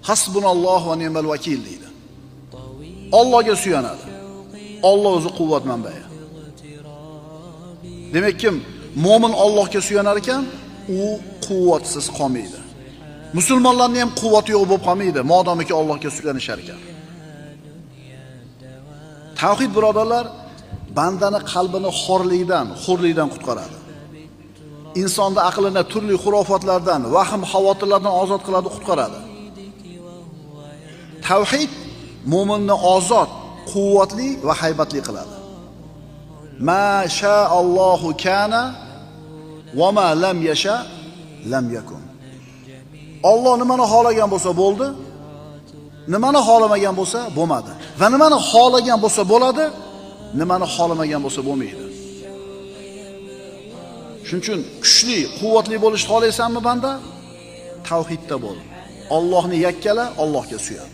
Hasbunallohu va ni'mal vakil deydi. Allohga suyanadi. Alloh o'zi quvvat manbai. Demak, kim mo'min Allohga suyanar ekan, u quvvatsiz qolmaydi. Musulmonlarning ham quvvati yo'q bo'lib qolmaydi, modomiki Allohga suyanishar ekan. Tavhid birodarlar, bandani qalbini xorlikdan, xo'rlikdan qutqaradi. Insonning aqlini turli xurofotlardan, vahm xavotirlardan ozod qiladi, qutqaradi. Tavhid mo'minni ozod, quvvatli va haybatli qiladi. Ma sha'allohu kana va ma lam yasha lam yakun. Alloh nimani xohlagan bo'lsa bo'ldi, nimani xohlamagan bo'lsa bo'lmadi. Va nimani xohlagan bo'lsa bo'ladi, nimani xohlamagan bo'lsa bo'lmaydi. Shuning uchun kuchli, quvvatli bo'lishni xohlaysanmi banda? Tavhidda bo'l. Allohni yakkala, Allohga suyan.